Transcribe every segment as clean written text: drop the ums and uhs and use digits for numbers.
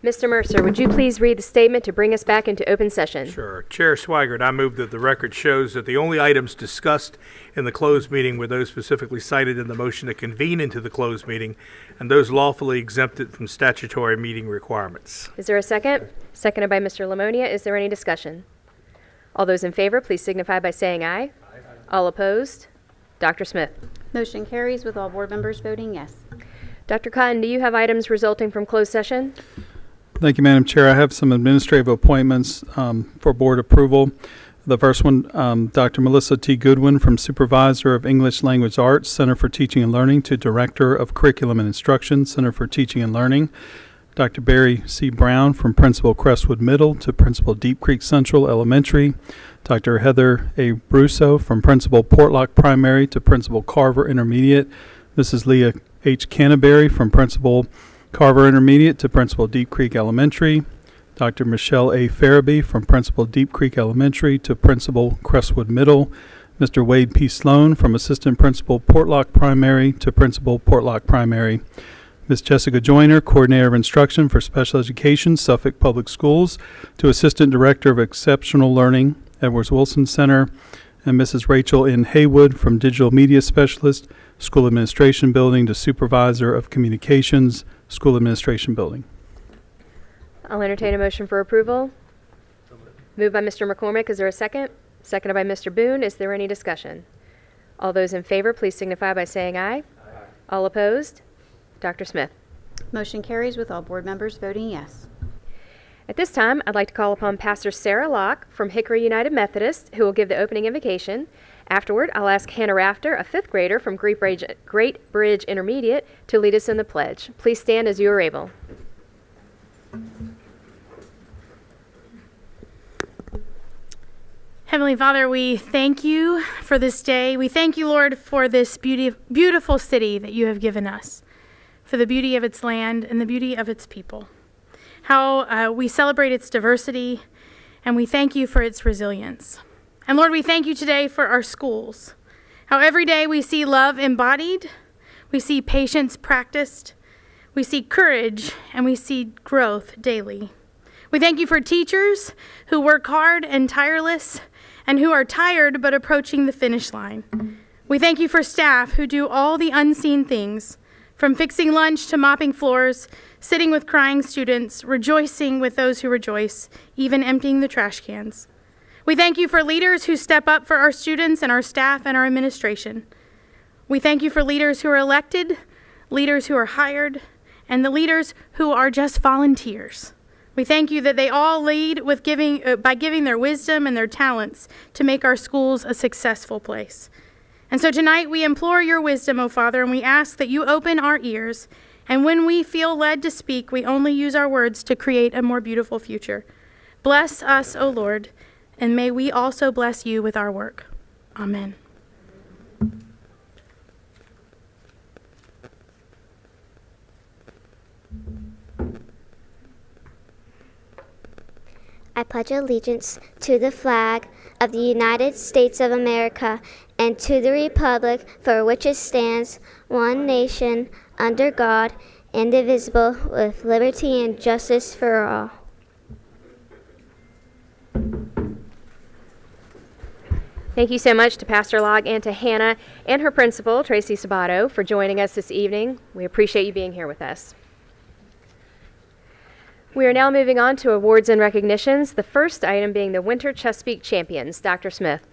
Mr. Mercer, would you please read the statement to bring us back into open session? Sure. Chair Swigert, I move that the record shows that the only items discussed in the closed meeting were those specifically cited in the motion to convene into the closed meeting and those lawfully exempted from statutory meeting requirements. Is there a second? Seconded by Mr. Lamonia. Is there any discussion? All those in favor, please signify by saying aye. Aye. All opposed? Dr. Smith. Motion carries with all board members voting yes. Dr. Cotton, do you have items resulting from closed session? Thank you, Madam Chair. I have some administrative appointments for board approval. The first one, Dr. Melissa T. Goodwin from Supervisor of English Language Arts, Center for Teaching and Learning, to Director of Curriculum and Instruction, Center for Teaching and Learning. Dr. Barry C. Brown from Principal Crestwood Middle to Principal Deep Creek Central Elementary. Dr. Heather A. Brusso from Principal Portlock Primary to Principal Carver Intermediate. Mrs. Leah H. Canterbury from Principal Carver Intermediate to Principal Deep Creek Elementary. Dr. Michelle A. Farabee from Principal Deep Creek Elementary to Principal Crestwood Middle. Mr. Wade P. Sloan from Assistant Principal Portlock Primary to Principal Portlock Primary. Ms. Jessica Joyner, Coordinator of Instruction for Special Education, Suffolk Public Schools, to Assistant Director of Exceptional Learning, Edwards Wilson Center. And Mrs. Rachel N. Haywood from Digital Media Specialist, School Administration Building, to Supervisor of Communications, School Administration Building. I'll entertain a motion for approval. Moved by Mr. McCormick. Is there a second? Seconded by Mr. Boone. Is there any discussion? All those in favor, please signify by saying aye. Aye. All opposed? Dr. Smith. Motion carries with all board members voting yes. At this time, I'd like to call upon Pastor Sarah Locke from Hickory United Methodist, who will give the opening invocation. Afterward, I'll ask Hannah Rafter, a fifth grader from Great Bridge Intermediate, to lead us in the pledge. Please stand as you are able. Heavenly Father, we thank you for this day. We thank you, Lord, for this beautiful city that you have given us, for the beauty of its land and the beauty of its people, how we celebrate its diversity, and we thank you for its resilience. And Lord, we thank you today for our schools, how every day we see love embodied, we see patience practiced, we see courage, and we see growth daily. We thank you for teachers who work hard and tireless, and who are tired but approaching the finish line. We thank you for staff who do all the unseen things, from fixing lunch to mopping floors, sitting with crying students, rejoicing with those who rejoice, even emptying the trash cans. We thank you for leaders who step up for our students and our staff and our administration. We thank you for leaders who are elected, leaders who are hired, and the leaders who are just volunteers. We thank you that they all lead with by giving their wisdom and their talents to make our schools a successful place. And so tonight we implore your wisdom, O Father, and we ask that you open our ears, and when we feel led to speak, we only use our words to create a more beautiful future. Bless us, O Lord, and may we also bless you with our work. Amen. I pledge allegiance to the flag of the United States of America and to the republic for which it stands, one nation, under God, indivisible, with liberty and justice for all. Thank you so much to Pastor Locke and to Hannah and her principal, Tracy Sabato, for joining us this evening. We appreciate you being here with us. We are now moving on to awards and recognitions, the first item being the Winter Chesapeake Champions. Dr. Smith.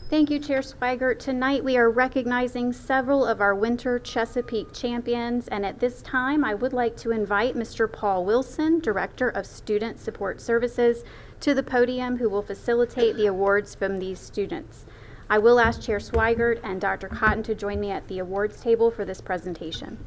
Thank you, Chair Swigert. Tonight we are recognizing several of our Winter Chesapeake champions, and at this time I would like to invite Mr. Paul Wilson, Director of Student Support Services, to the podium, who will facilitate the awards from these students. I will ask Chair Swigert and Dr. Cotton to join me at the awards table for this presentation.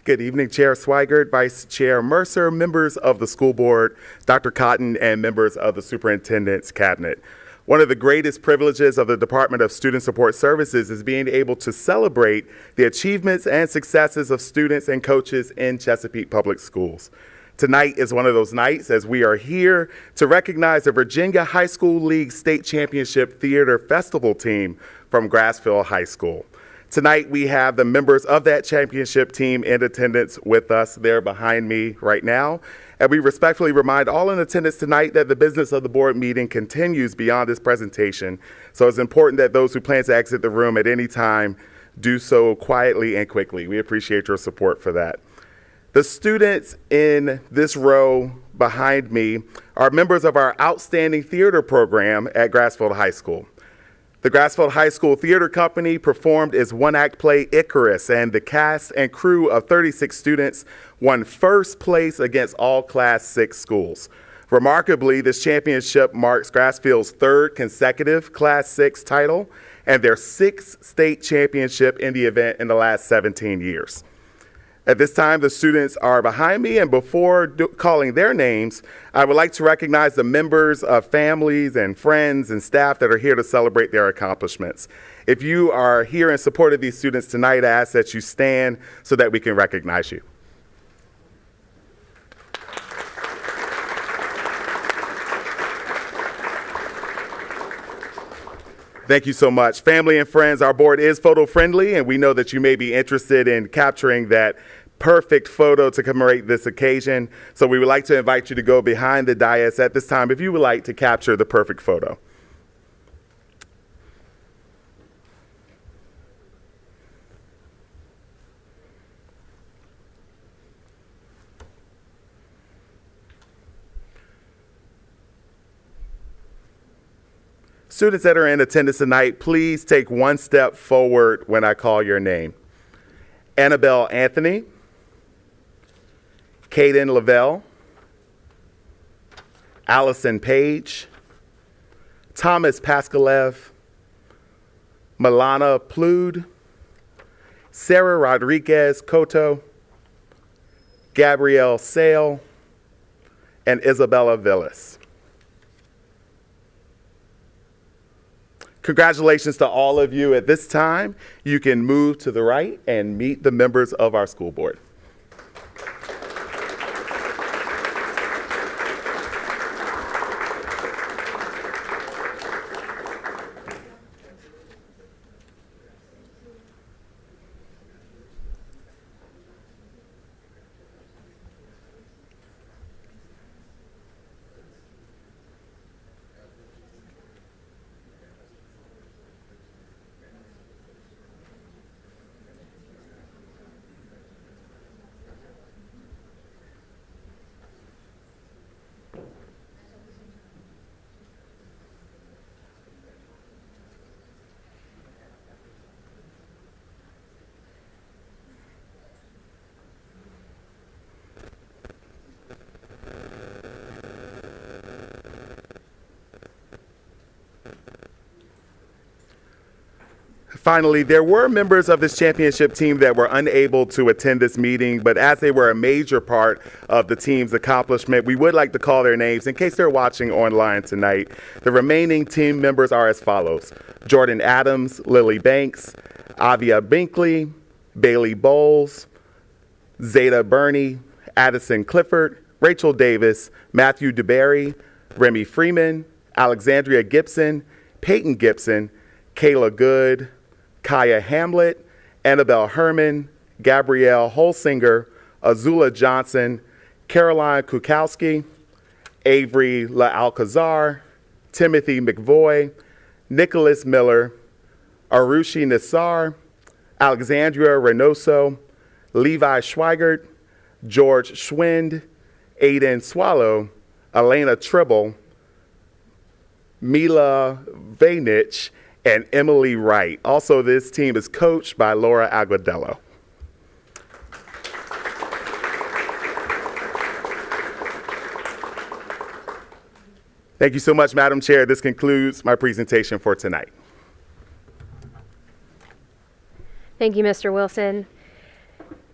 Good evening, Chair Swigert, Vice Chair Mercer, members of the school board, Dr. Cotton, and members of the superintendent's cabinet. One of the greatest privileges of the Department of Student Support Services is being able to celebrate the achievements and successes of students and coaches in Chesapeake Public Schools. Tonight is one of those nights as we are here to recognize the Virginia High School League State Championship Theater Festival team from Grassfield High School. Tonight we have the members of that championship team in attendance with us. They're behind me right now. And we respectfully remind all in attendance tonight that the business of the board meeting continues beyond this presentation. So it's important that those who plan to exit the room at any time do so quietly and quickly. We appreciate your support for that. The students in this row behind me are members of our outstanding theater program at Grassfield High School. The Grassfield High School Theater Company performed its one-act play Icarus, and the cast and crew of 36 students won first place against all Class 6 schools. Remarkably, this championship marks Grassfield's third consecutive Class 6 title and their sixth state championship in the event in the last 17 years. At this time, the students are behind me, and before calling their names, I would like to recognize the members of families and friends and staff that are here to celebrate their accomplishments. If you are here in support of these students tonight, I ask that you stand so that we can recognize you. Thank you so much. Family and friends, our board is photo friendly, and we know that you may be interested in capturing that perfect photo to commemorate this occasion. So we would like to invite you to go behind the dais at this time if you would like to capture the perfect photo. Students that are in attendance tonight, please take one step forward when I call your name. Annabelle Anthony, Caden Lavelle, Allison Page, Thomas Paskalev, Milana Plood, Sarah Rodriguez Cotto, Gabrielle Sale, and Isabella Villas. Congratulations to all of you. At this time, you can move to the right and meet the members of our school board. Finally, there were members of this championship team that were unable to attend this meeting, but as they were a major part of the team's accomplishment, we would like to call their names in case they're watching online tonight. The remaining team members are as follows: Jordan Adams, Lily Banks, Avia Binkley, Bailey Bowles, Zeta Burney, Addison Clifford, Rachel Davis, Matthew DeBerry, Remy Freeman, Alexandria Gibson, Peyton Gibson, Kayla Good, Kaya Hamlet, Annabelle Herman, Gabrielle Holsinger, Azula Johnson, Caroline Kukowski, Avery La Alcazar, Timothy McVoy, Nicholas Miller, Arushi Nassar, Alexandria Reynoso, Levi Schweigert, George Schwind, Aiden Swallow, Elena Tribble, Mila Vainich, and Emily Wright. Also, this team is coached by Laura Aguadello. Thank you so much, Madam Chair. This concludes my presentation for tonight. Thank you, Mr. Wilson.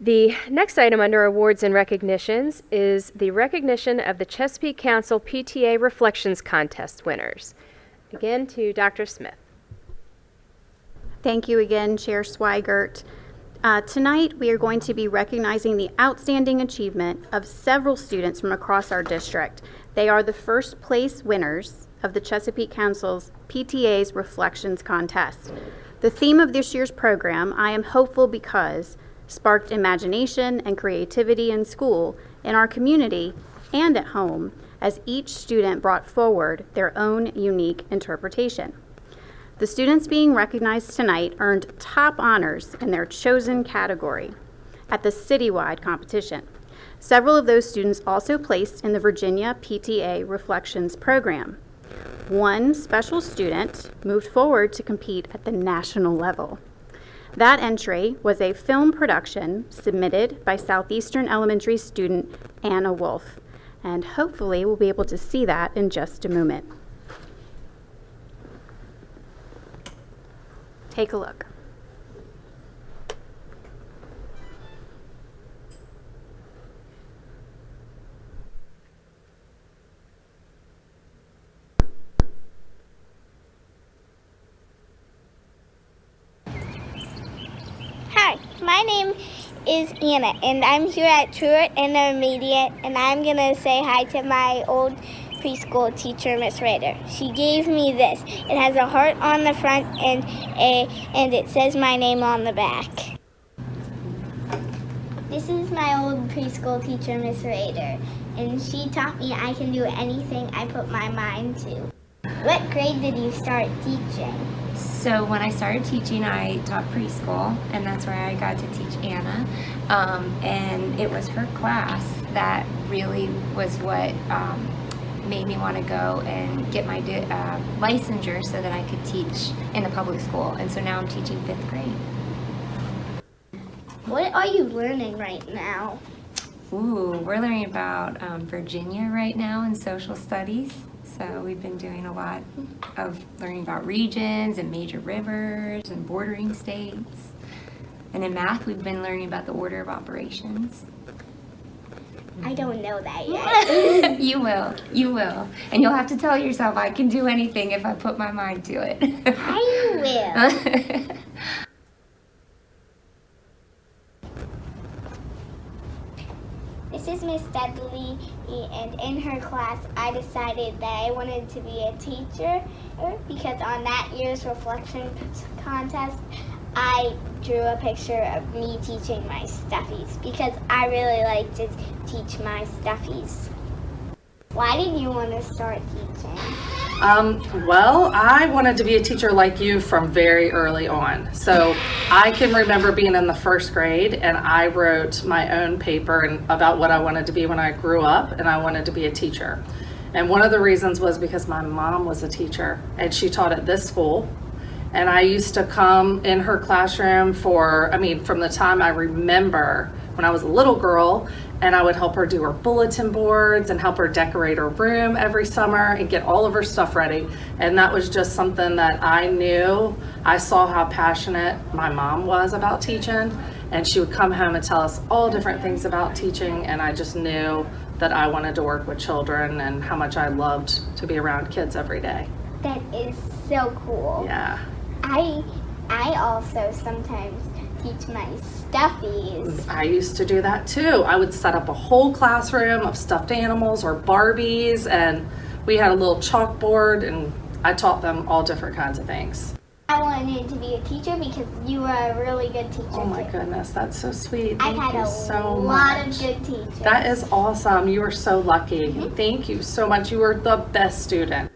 The next item under awards and recognitions is the recognition of the Chesapeake Council PTA Reflections Contest winners. again to Dr. Smith. Thank you again, Chair Swigert. Tonight, we are going to be recognizing the outstanding achievement of several students from across our district. They are the first place winners of the Chesapeake Council's PTA's Reflections contest. The theme of this year's program, I Am Hopeful Because, sparked imagination and creativity in school, in our community, and at home, as each student brought forward their own unique interpretation. The students being recognized tonight earned top honors in their chosen category at the citywide competition. Several of those students also placed in the Virginia PTA Reflections program. One special student moved forward to compete at the national level. That entry was a film production submitted by Southeastern Elementary student Anna Wolf, and hopefully we'll be able to see that in just a moment. Take a look. Hi, my name is Anna, and I'm here at Truett Intermediate, and I'm going to say hi to my old preschool teacher, Miss Rader. She gave me this. It has a heart on the front and it says my name on the back. This is my old preschool teacher, Miss Rader, and she taught me I can do anything I put my mind to. What grade did you start teaching? So when I started teaching, I taught preschool, and that's where I got to teach Anna. And it was her class that really was what made me want to go and get my licensure so that I could teach in a public school. And so now I'm teaching 5th grade. What are you learning right now? Ooh, we're learning about Virginia right now in social studies. So we've been doing a lot of learning about regions and major rivers and bordering states. And in math, we've been learning about the order of operations. I don't know that yet. You will. And you'll have to tell yourself, I can do anything if I put my mind to it. I will. This is Miss Dudley, and in her class, I decided that I wanted to be a teacher because on that year's reflection contest, I drew a picture of me teaching my stuffies because I really like to teach my stuffies. Why did you want to start teaching? Well, I wanted to be a teacher like you from very early on. So I can remember being in the 1st grade and I wrote my own paper about what I wanted to be when I grew up, and I wanted to be a teacher. And one of the reasons was because my mom was a teacher and she taught at this school. And I used to come in her classroom from the time I remember when I was a little girl, and I would help her do her bulletin boards and help her decorate her room every summer and get all of her stuff ready. And that was just something that I knew. I saw how passionate my mom was about teaching, and she would come home and tell us all different things about teaching, and I just knew that I wanted to work with children and how much I loved to be around kids every day. That is so cool. Yeah. I also sometimes teach my stuffies. I used to do that too. I would set up a whole classroom of stuffed animals or Barbies, and we had a little chalkboard, and I taught them all different kinds of things. I wanted to be a teacher because you were a really good teacher. Oh my goodness, that's so sweet. Thank I've had you a so lot much. of good teachers. That is awesome. You are so lucky. Thank you so much. You were the best student.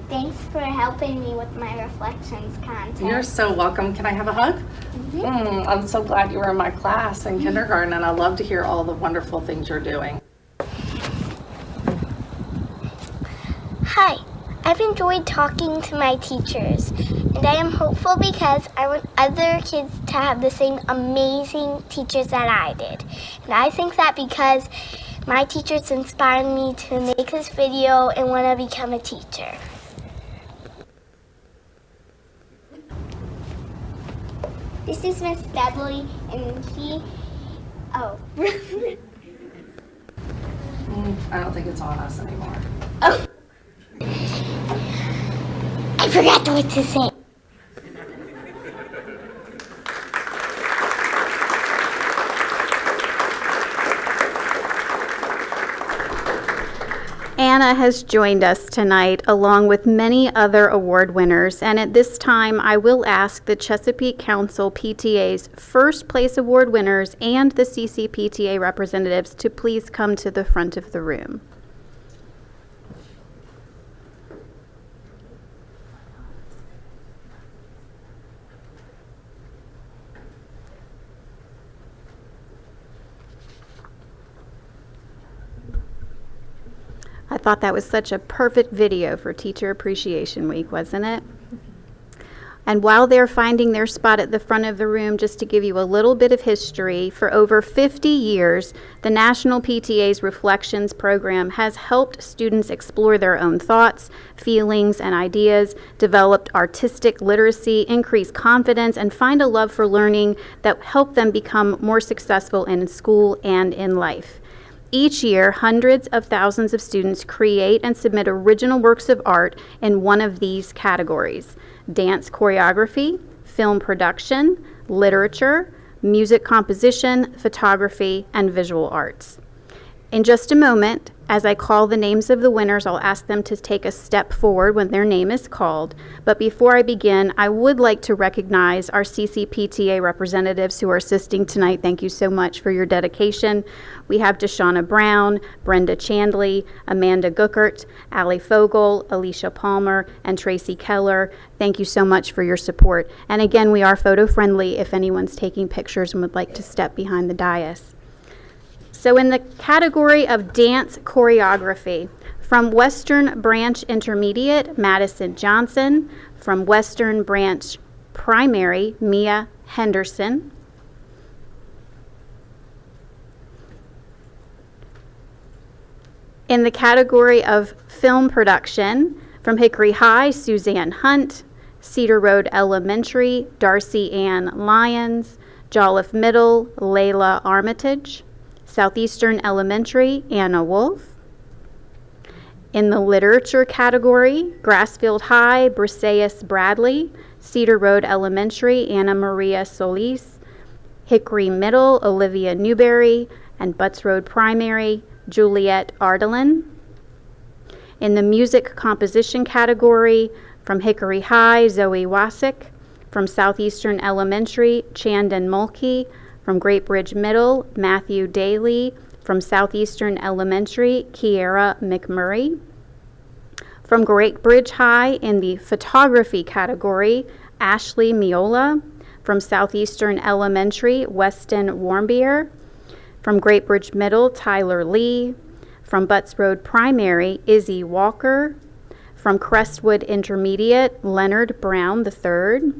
Thanks for helping me with my reflections contest. You're so welcome. Can I have a hug? I'm so glad you were in my class in kindergarten, and I love to hear all the wonderful things you're doing. Hi, I've enjoyed talking to my teachers, and I am hopeful because I want other kids to have the same amazing teachers that I did. And I think that because my teachers inspired me to make this video and want to become a teacher. This is Miss Dudley, and she... Oh. I don't think it's on us anymore. Oh. forgot what to say. Anna has joined us tonight along with many other award winners, and at this time I will ask the Chesapeake Council PTA's first place award winners and the CCPTA representatives to please come to the front of the room. I thought that was such a perfect video for Teacher Appreciation Week, wasn't it? And while they're finding their spot at the front of the room, just to give you a little bit of history, for over 50 years, the National PTA's Reflections program has helped students explore their own thoughts, feelings, and ideas, develop artistic literacy, increase confidence, and find a love for learning that help them become more successful in school and in life. Each year, hundreds of thousands of students create and submit original works of art in one of these categories: dance choreography, film production, literature, music composition, photography, and visual arts. In just a moment, as I call the names of the winners, I'll ask them to take a step forward when their name is called. But before I begin, I would like to recognize our CCPTA representatives who are assisting tonight. Thank you so much for your dedication. We have Deshauna Brown, Brenda Chandley, Amanda Gookert, Allie Fogel, Alicia Palmer, and Tracy Keller. Thank you so much for your support. And again, we are photo friendly if anyone's taking pictures and would like to step behind the dais. So in the category of dance choreography, from Western Branch Intermediate, Madison Johnson. From Western Branch Primary, Mia Henderson. In the category of film production, from Hickory High, Suzanne Hunt. Cedar Road Elementary, Darcy Ann Lyons. Jolliffe Middle, Layla Armitage. Southeastern Elementary, Anna Wolf. In the literature category, Grassfield High, Briseis Bradley. Cedar Road Elementary, Anna Maria Solis. Hickory Middle, Olivia Newberry. And Butts Road Primary, Juliet Ardelin. In the music composition category, from Hickory High, Zoe Wasick. From Southeastern Elementary, Chandon Mulkey. From Great Bridge Middle, Matthew Daly. From Southeastern Elementary, Kiera McMurray. From Great Bridge High in the photography category, Ashley Miola. From Southeastern Elementary, Weston Warmbier. From Great Bridge Middle, Tyler Lee. From Butts Road Primary, Izzy Walker. From Crestwood Intermediate, Leonard Brown III.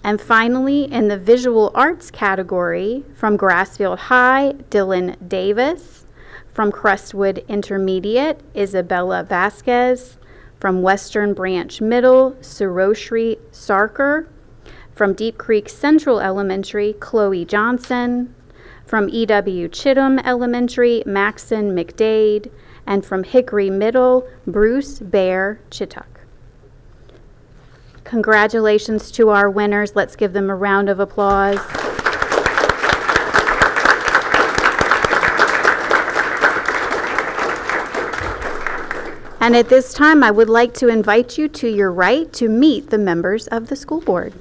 And finally, in the visual arts category, from Grassfield High, Dylan Davis. From Crestwood Intermediate, Isabella Vasquez. From Western Branch Middle, Suroshri Sarkar. From Deep Creek Central Elementary, Chloe Johnson. From E.W. Chittum Elementary, Maxon McDade. And from Hickory Middle, Bruce Bear Chittuck. Congratulations to our winners. Let's give them a round of applause. And at this time, I would like to invite you to your right to meet the members of the school board.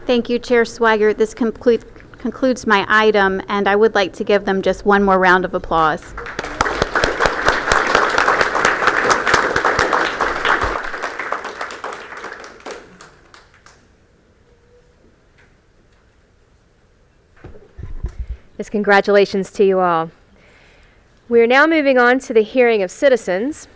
Thank you, Chair Swigert. This concludes my item, and I would like to give them just one more round of applause. Yes, congratulations to you all. We are now moving on to the hearing of citizens.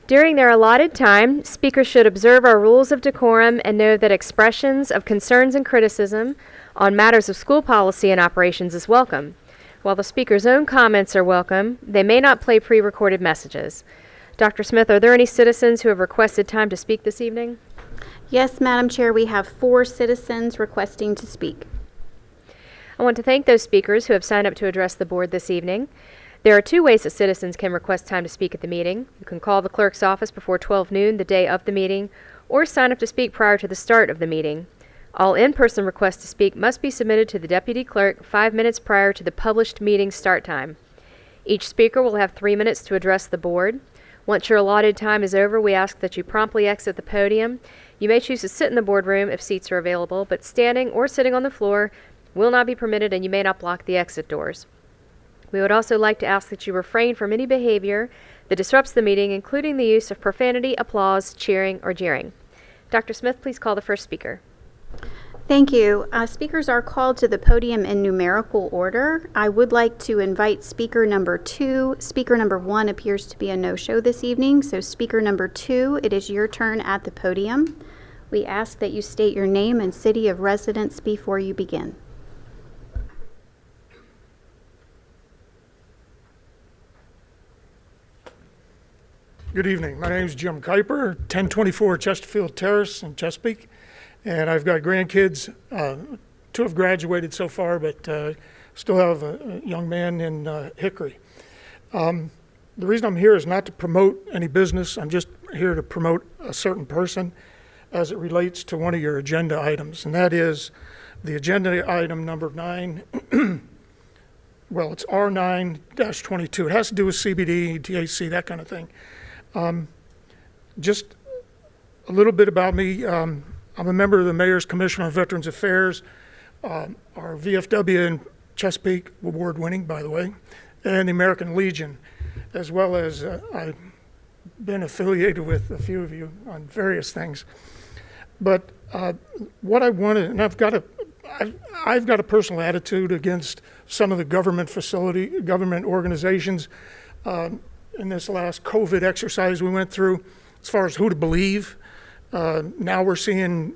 During their allotted time, speakers should observe our rules of decorum and know that expressions of concerns and criticism on matters of school policy and operations is welcome. While the speaker's own comments are welcome, they may not play pre-recorded messages. Dr. Smith, are there any citizens who have requested time to speak this evening? Yes, Madam Chair, we have 4 citizens requesting to speak. I want to thank those speakers who have signed up to address the board this evening. There are 2 ways that citizens can request time to speak at the meeting. You can call the clerk's office before 12 noon the day of the meeting, or sign up to speak prior to the start of the meeting. All in-person requests to speak must be submitted to the deputy clerk 5 minutes prior to the published meeting start time. Each speaker will have 3 minutes to address the board. Once your allotted time is over, we ask that you promptly exit the podium. You may choose to sit in the boardroom if seats are available, but standing or sitting on the floor will not be permitted, and you may not block the exit doors. We would also like to ask that you refrain from any behavior that disrupts the meeting, including the use of profanity, applause, cheering, or jeering. Dr. Smith, please call the first speaker. Thank you. Speakers are called to the podium in numerical order. I would like to invite speaker number 2. Speaker number 1 appears to be a no-show this evening, so speaker number 2, it is your turn at the podium. We ask that you state your name and city of residence before you begin. Good evening. My name is Jim Kuiper, 1024 Chesterfield Terrace in Chesapeake, and I've got grandkids. 2 have graduated so far, but still have a young man in Hickory. The reason I'm here is not to promote any business. I'm just here to promote a certain person as it relates to one of your agenda items, and that is the agenda item number 9. Well, it's R9-22. It has to do with CBD, THC, that kind of thing. Just a little bit about me. I'm a member of the Mayor's Commission on Veterans Affairs, our VFW in Chesapeake, award-winning, by the way, and the American Legion, as well as I've been affiliated with a few of you on various things. But what I wanted, and I've got a personal attitude against some of the government organizations. In this last COVID exercise we went through, as far as who to believe, now we're seeing,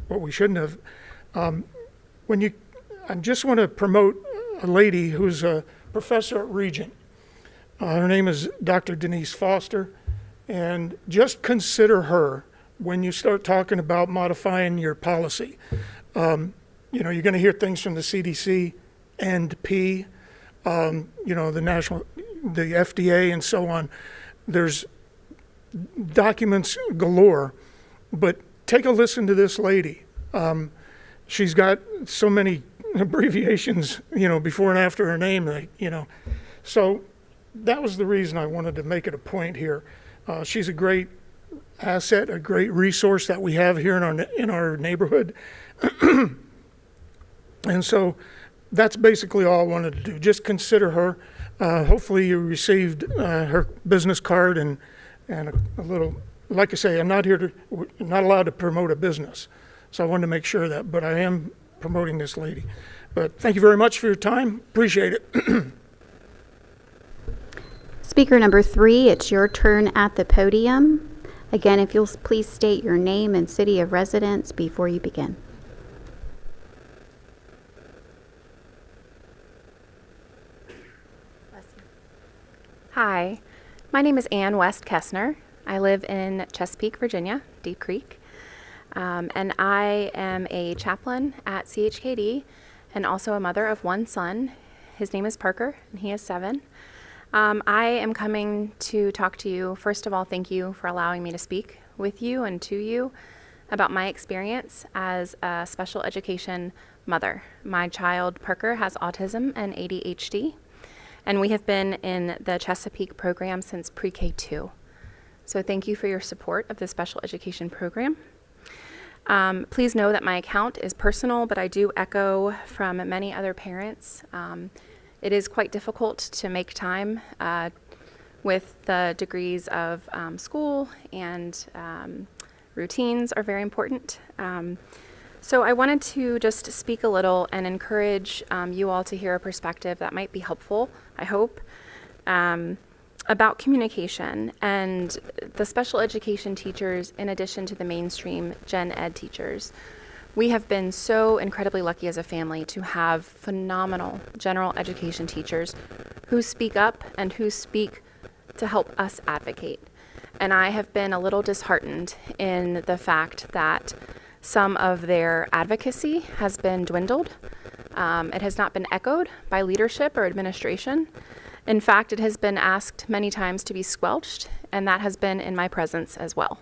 what we shouldn't have. I just want to promote a lady who's a professor at Regent. Her name is Dr. Denise Foster, and just consider her when you start talking about modifying your policy. You're going to hear things from the CDC and the the FDA and so on. There's documents galore, but take a listen to this lady. She's got so many abbreviations, before and after her name, So that was the reason I wanted to make it a point here. She's a great asset, a great resource that we have here in our neighborhood. And so that's basically all I wanted to do. Just consider her. Hopefully you received her business card and a little, like I say, I'm not allowed to promote a business. So I wanted to make sure that, but I am promoting this lady. But thank you very much for your time. Appreciate it. Speaker number 3, it's your turn at the podium. Again, if you'll please state your name and city of residence before you begin. Hi, my name is Ann West Kessner. I live in Chesapeake, Virginia, Deep Creek, and I am a chaplain at CHKD and also a mother of 1 son. His name is Parker, and he is 7. I am coming to talk to you. First of all, thank you for allowing me to speak with you and to you about my experience as a special education mother. My child, Parker, has autism and ADHD. And we have been in the Chesapeake program since pre-K 2. So thank you for your support of the special education program. Please know that my account is personal, but I do echo from many other parents. It is quite difficult to make time with the degrees of school, and routines are very important. So I wanted to just speak a little and encourage you all to hear a perspective that might be helpful, I hope, about communication and the special education teachers in addition to the mainstream gen ed teachers. We have been so incredibly lucky as a family to have phenomenal general education teachers who speak up and who speak to help us advocate. And I have been a little disheartened in the fact that some of their advocacy has been dwindled. It has not been echoed by leadership or administration. In fact, it has been asked many times to be squelched, and that has been in my presence as well.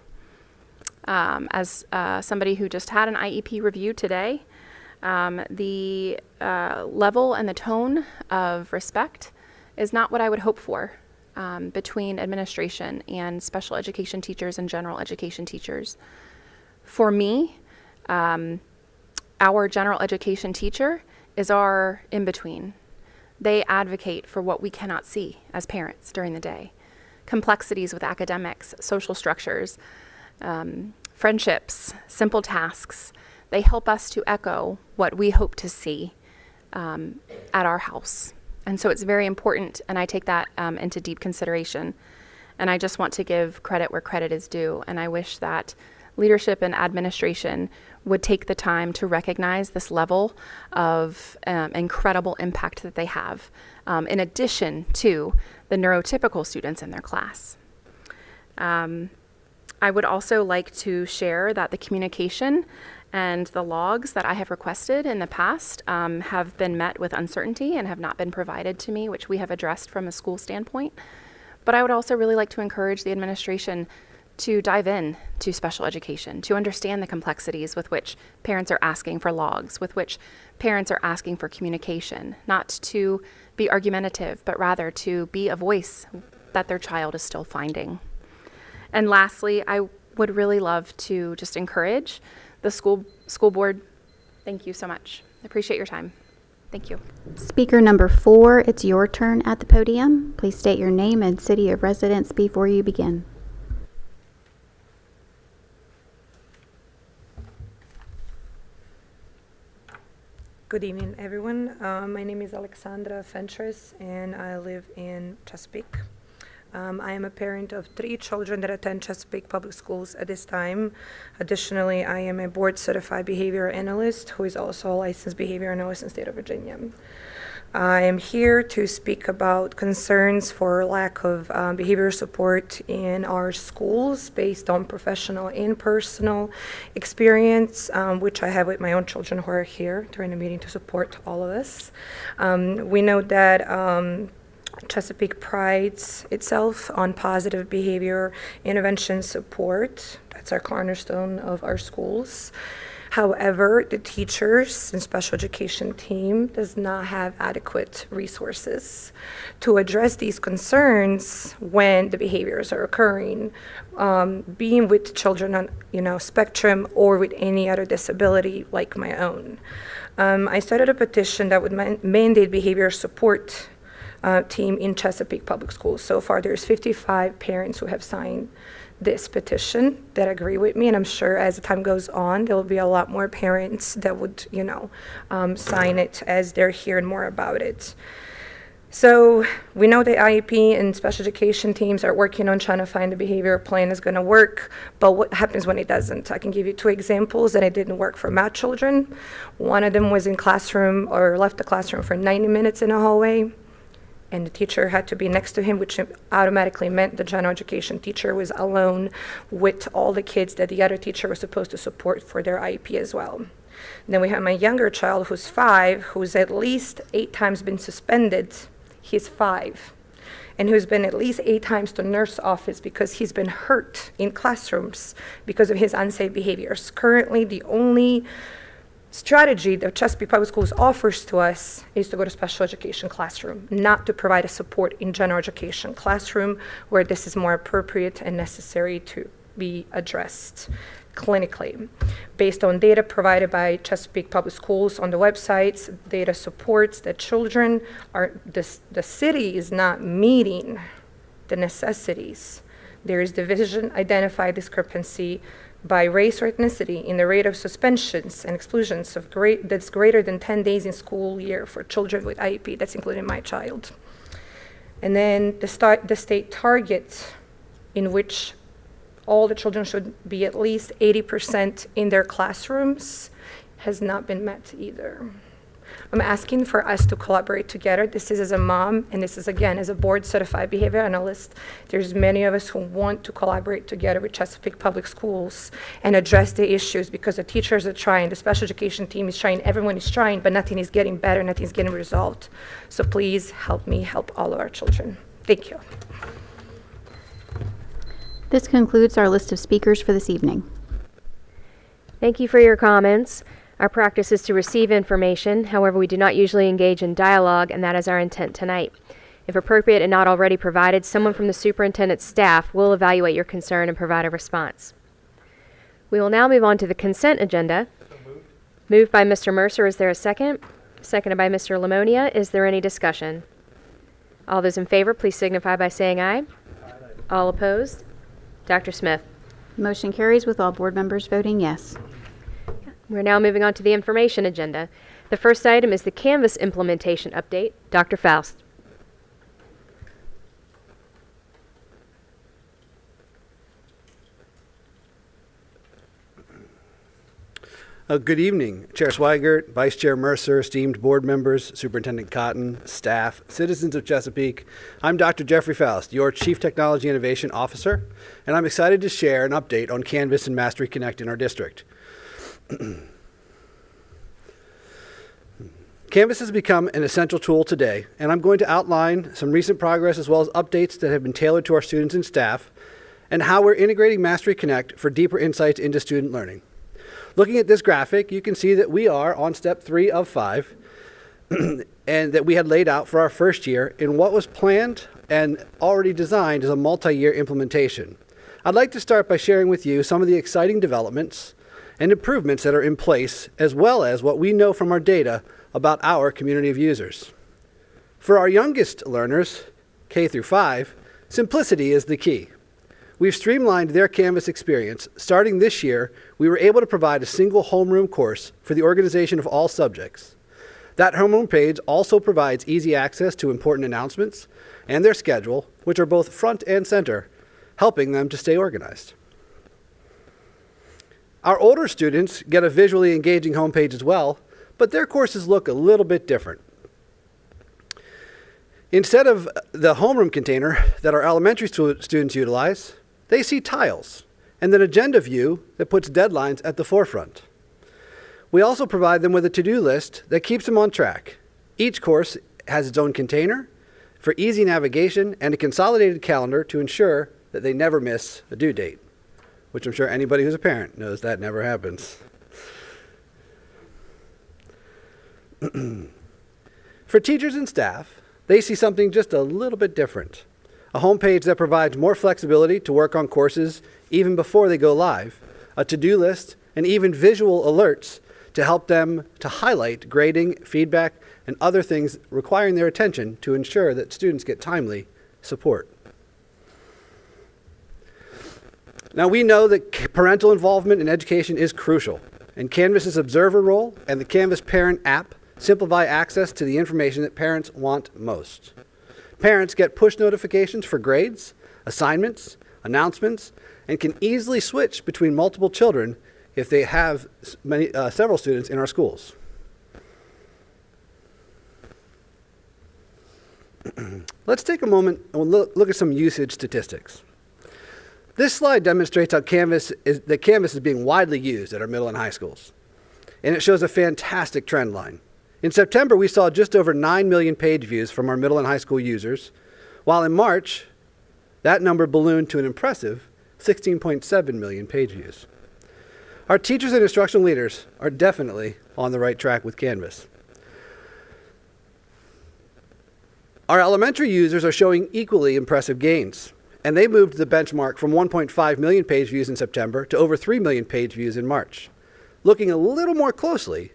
As somebody who just had an IEP review today, the level and the tone of respect is not what I would hope for between administration and special education teachers and general education teachers. For me, our general education teacher is our in-between. They advocate for what we cannot see as parents during the day. Complexities with academics, social structures, friendships, simple tasks. They help us to echo what we hope to see at our house. And so it's very important, and I take that into deep consideration. And I just want to give credit where credit is due. And I wish that leadership and administration would take the time to recognize this level of incredible impact that they have, in addition to the neurotypical students in their class. I would also like to share that the communication and the logs that I have requested in the past have been met with uncertainty and have not been provided to me, which we have addressed from a school standpoint. But I would also really like to encourage the administration to dive in to special education, to understand the complexities with which parents are asking for logs, with which parents are asking for communication, not to be argumentative, but rather to be a voice that their child is still finding. And lastly, I would really love to just encourage the school board. Thank you so much. I appreciate your time. Thank you. Speaker number 4, it's your turn at the podium. Please state your name and city of residence before you begin. Good evening, everyone. My name is Alexandra Fentress, and I live in Chesapeake. I am a parent of 3 children that attend Chesapeake Public Schools at this time. Additionally, I am a board-certified behavior analyst who is also a licensed behavior analyst in the state of Virginia. I am here to speak about concerns for lack of behavioral support in our schools based on professional and personal experience, which I have with my own children who are here during the meeting to support all of us. We know that Chesapeake prides itself on positive behavior intervention support. That's our cornerstone of our schools. However, the teachers and special education team does not have adequate resources to address these concerns when the behaviors are occurring, being with children on spectrum or with any other disability like my own. I started a petition that would mandate behavior support team in Chesapeake Public Schools. So far, there's 55 parents who have signed this petition that agree with me, and I'm sure as the time goes on, there will be a lot more parents that would, sign it as they're hearing more about it. So we know the IEP and special education teams are working on trying to find a behavior plan that's going to work, but what happens when it doesn't? I can give you 2 examples that it didn't work for my children. One of them was in classroom or left the classroom for 90 minutes in a hallway, and the teacher had to be next to him, which automatically meant the general education teacher was alone with all the kids that the other teacher was supposed to support for their IEP as well. And then we have my younger child who's 5, who's at least 8 times been suspended. He's 5. And who's been at least 8 times to nurse office because he's been hurt in classrooms because of his unsafe behaviors. Currently, the only strategy that Chesapeake Public Schools offers to us is to go to special education classroom, not to provide a support in general education classroom where this is more appropriate and necessary to be addressed clinically. Based on data provided by Chesapeake Public Schools on the websites, data supports that children the city is not meeting the necessities. There is division identified discrepancy by race or ethnicity in the rate of suspensions and exclusions that's greater than 10 days in school year for children with IEP. That's including my child. And then the state target in which all the children should be at least 80% in their classrooms has not been met either. I'm asking for us to collaborate together. This is as a mom, and this is again as a board certified behavior analyst. There's many of us who want to collaborate together with Chesapeake Public Schools and address the issues, because the teachers are trying, the special education team is trying, everyone is trying, but nothing is getting better, nothing is getting resolved. So please help me help all of our children. Thank you. This concludes our list of speakers for this evening. Thank you for your comments. Our practice is to receive information. However, we do not usually engage in dialogue, and that is our intent tonight. If appropriate and not already provided, someone from the superintendent's staff will evaluate your concern and provide a response. We will now move on to the consent agenda. Moved by Mr. Mercer. Is there a second? Seconded by Mr. Lamonia. Is there any discussion? All those in favor, please signify by saying aye. All opposed? Dr. Smith. Motion carries with all board members voting yes. We're now moving on to the information agenda. The first item is the Canvas implementation update. Dr. Faust. Good evening, Chair Swigert, Vice Chair Mercer, esteemed board members, Superintendent Cotton, staff, citizens of Chesapeake. I'm Dr. Jeffrey Faust, your Chief Technology Innovation Officer, and I'm excited to share an update on Canvas and Mastery Connect in our district. Canvas has become an essential tool today, and I'm going to outline some recent progress as well as updates that have been tailored to our students and staff, and how we're integrating Mastery Connect for deeper insights into student learning. Looking at this graphic, you can see that we are on step 3 of 5, and that we had laid out for our first year in what was planned and already designed as a multi-year implementation. I'd like to start by sharing with you some of the exciting developments and improvements that are in place, as well as what we know from our data about our community of users. For our youngest learners, K through 5, simplicity is the key. We've streamlined their Canvas experience. Starting this year, we were able to provide a single homeroom course for the organization of all subjects. That homeroom page also provides easy access to important announcements and their schedule, which are both front and center, helping them to stay organized. Our older students get a visually engaging homepage as well, but their courses look a little bit different. Instead of the homeroom container that our elementary students utilize, they see tiles and an agenda view that puts deadlines at the forefront. We also provide them with a to-do list that keeps them on track. Each course has its own container for easy navigation and a consolidated calendar to ensure that they never miss a due date, which I'm sure anybody who's a parent knows that never happens. For teachers and staff, they see something just a little bit different. A homepage that provides more flexibility to work on courses even before they go live, a to-do list, and even visual alerts to help them to highlight grading, feedback, and other things requiring their attention to ensure that students get timely support. Now, we know that parental involvement in education is crucial, and Canvas's observer role and the Canvas Parent app simplify access to the information that parents want most. Parents get push notifications for grades, assignments, announcements, and can easily switch between multiple children if they have several students in our schools. Let's take a moment and look at some usage statistics. This slide demonstrates how Canvas is being widely used at our middle and high schools, and it shows a fantastic trend line. In September, we saw just over 9 million page views from our middle and high school users, while in March, that number ballooned to an impressive 16.7 million page views. Our teachers and instructional leaders are definitely on the right track with Canvas. Our elementary users are showing equally impressive gains. and they moved the benchmark from 1.5 million page views in September to over 3 million page views in March. Looking a little more closely,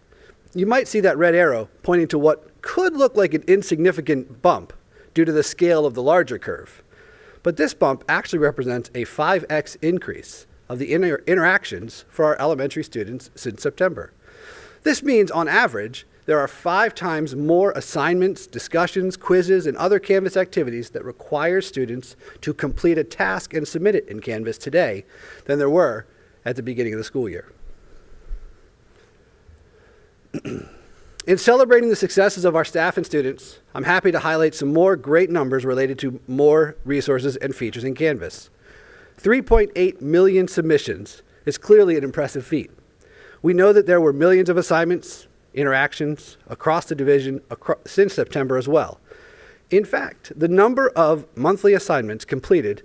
you might see that red arrow pointing to what could look like an insignificant bump due to the scale of the larger curve. But this bump actually represents a 5x increase of the interactions for our elementary students since September. This means, on average, there are 5 times more assignments, discussions, quizzes, and other Canvas activities that require students to complete a task and submit it in Canvas today than there were at the beginning of the school year. In celebrating the successes of our staff and students, I'm happy to highlight some more great numbers related to more resources and features in Canvas. 3.8 million submissions is clearly an impressive feat. We know that there were millions of assignments, interactions across the division since September as well. In fact, the number of monthly assignments completed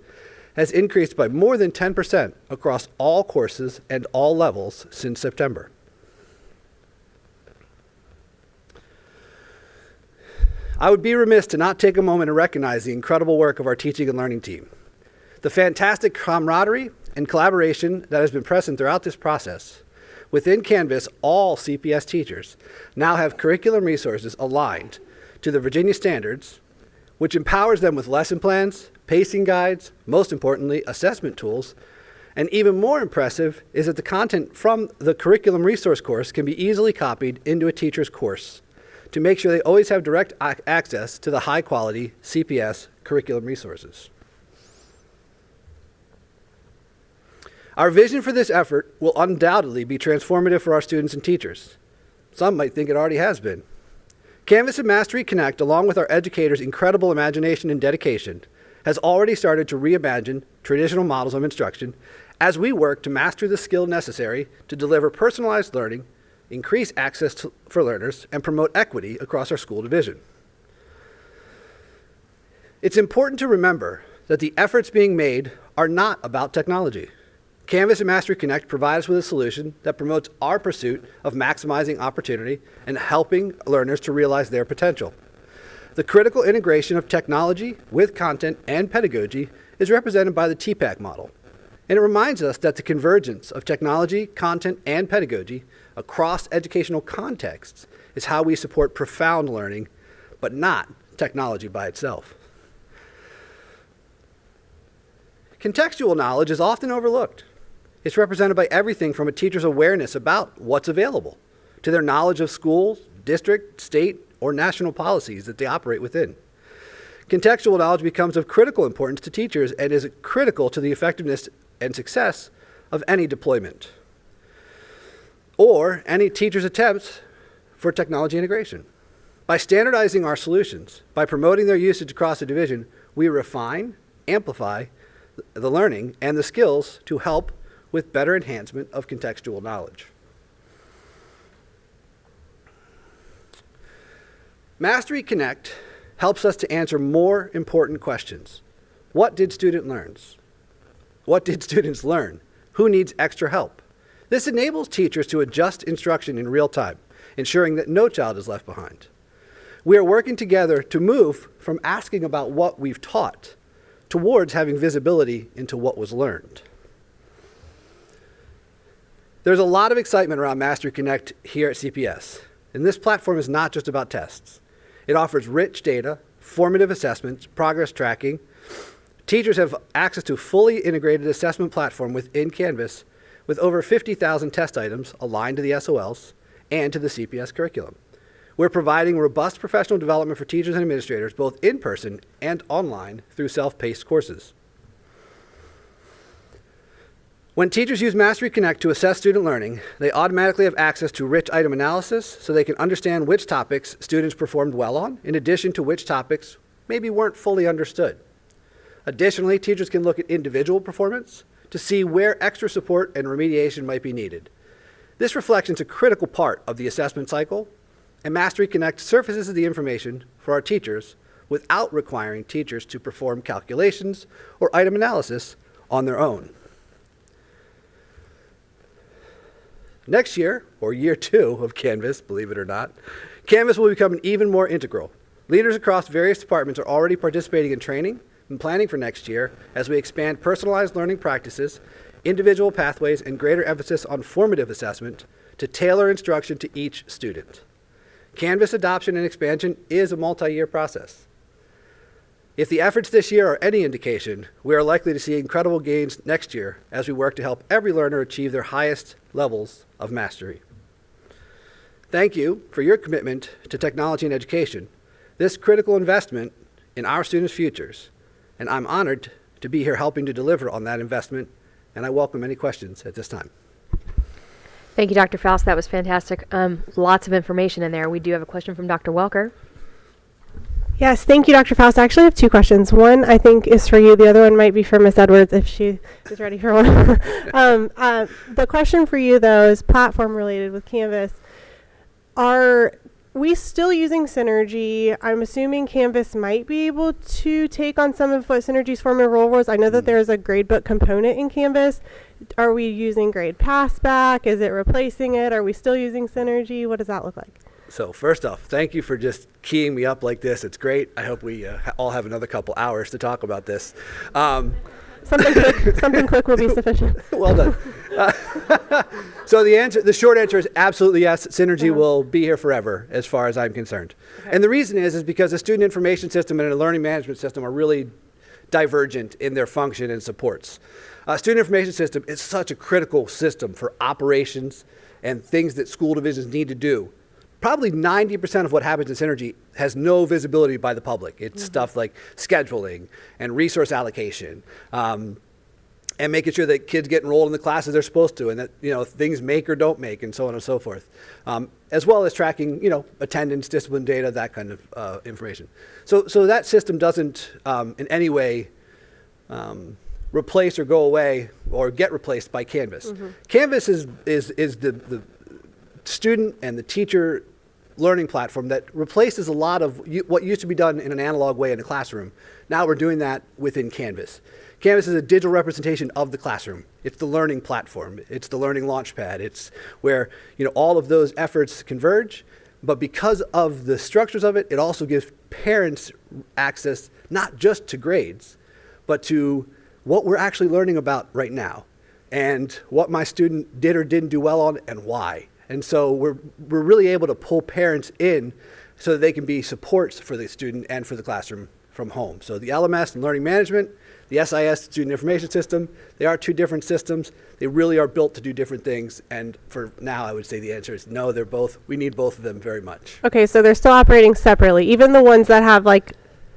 has increased by more than 10% across all courses and all levels since September. I would be remiss to not take a moment to recognize the incredible work of our teaching and learning team. The fantastic camaraderie and collaboration that has been present throughout this process. Within Canvas, all CPS teachers now have curriculum resources aligned to the Virginia standards, which empowers them with lesson plans, pacing guides, most importantly, assessment tools, and even more impressive is that the content from the curriculum resource course can be easily copied into a teacher's course to make sure they always have direct access to the high-quality CPS curriculum resources. Our vision for this effort will undoubtedly be transformative for our students and teachers. Some might think it already has been. Canvas and Mastery Connect, along with our educators' incredible imagination and dedication, has already started to reimagine traditional models of instruction as we work to master the skill necessary to deliver personalized learning, increase access for learners, and promote equity across our school division. It's important to remember that the efforts being made are not about technology. Canvas and Mastery Connect provide us with a solution that promotes our pursuit of maximizing opportunity and helping learners to realize their potential. The critical integration of technology with content and pedagogy is represented by the TPAC model. And it reminds us that the convergence of technology, content, and pedagogy across educational contexts is how we support profound learning, but not technology by itself. Contextual knowledge is often overlooked. It's represented by everything from a teacher's awareness about what's available to their knowledge of schools, district, state, or national policies that they operate within. Contextual knowledge becomes of critical importance to teachers and is critical to the effectiveness and success of any deployment or any teacher's attempts for technology integration. By standardizing our solutions, by promoting their usage across the division, we refine, amplify the learning and the skills to help with better enhancement of contextual knowledge. Mastery Connect helps us to answer more important questions. What did students learn? What did students learn? Who needs extra help? This enables teachers to adjust instruction in real time, ensuring that no child is left behind. We are working together to move from asking about what we've taught towards having visibility into what was learned. There's a lot of excitement around Mastery Connect here at CPS, and this platform is not just about tests. It offers rich data, formative assessments, progress tracking. Teachers have access to a fully integrated assessment platform within Canvas with over 50,000 test items aligned to the SOLs and to the CPS curriculum. We're providing robust professional development for teachers and administrators, both in person and online, through self-paced courses. When teachers use Mastery Connect to assess student learning, they automatically have access to rich item analysis so they can understand which topics students performed well on, in addition to which topics maybe weren't fully understood. Additionally, teachers can look at individual performance to see where extra support and remediation might be needed. This reflection is a critical part of the assessment cycle, and Mastery Connect surfaces the information for our teachers without requiring teachers to perform calculations or item analysis on their own. Next year, or year 2 of Canvas, believe it or not, Canvas will become even more integral. Leaders across various departments are already participating in training, in planning for next year as we expand personalized learning practices, individual pathways, and greater emphasis on formative assessment to tailor instruction to each student. Canvas adoption and expansion is a multi-year process. If the efforts this year are any indication, we are likely to see incredible gains next year as we work to help every learner achieve their highest levels of mastery. Thank you for your commitment to technology and education, this critical investment in our students' futures, and I'm honored to be here helping to deliver on that investment, and I welcome any questions at this time. Thank you, Dr. Faust. That was fantastic. Lots of information in there. We do have a question from Dr. Welker. Yes, thank you, Dr. Faust. I actually have two questions. One, I think, is for you. The other one might be for Ms. Edwards if she is ready for one. The question for you, though, is platform related with Canvas. Are we still using Synergy? I'm assuming Canvas might be able to take on some of what Synergy's former role was. I know that there's a gradebook component in Canvas. Are we using Grade Passback? Is it replacing it? Are we still using Synergy? What does that look like? So first off, thank you for just keying me up like this. It's great. I hope we all have another couple hours to talk about this. Something quick will be sufficient. Well done. So the short answer is absolutely yes. Synergy will be here forever, as far as I'm concerned. Okay. And the reason is because a student information system and a learning management system are really divergent in their function and supports. Student information system is such a critical system for operations and things that school divisions need to do. Probably 90% of what happens in Synergy has no visibility by the public. It's stuff like scheduling and resource allocation, and making sure that kids get enrolled in the classes they're supposed to, and that things make or don't make, and so on and so forth, as well as tracking attendance, discipline data, that kind of information. So that system doesn't in any way replace or go away or get replaced by Canvas. Canvas is the student and the teacher learning platform that replaces a lot of what used to be done in an analog way in a classroom. Now we're doing that within Canvas. Canvas is a digital representation of the classroom. It's the learning platform. It's the learning launchpad. It's where all of those efforts converge. But because of the structures of it, it also gives parents access not just to grades, but to what we're actually learning about right now and what my student did or didn't do well on and why. And so we're really able to pull parents in so that they can be supports for the student and for the classroom from home. So the LMS and learning management, the SIS student information system, they are two different systems. They really are built to do different things. And for now, I would say the answer is no, we need both of them very much. Okay, so they're still operating separately. Even the ones that have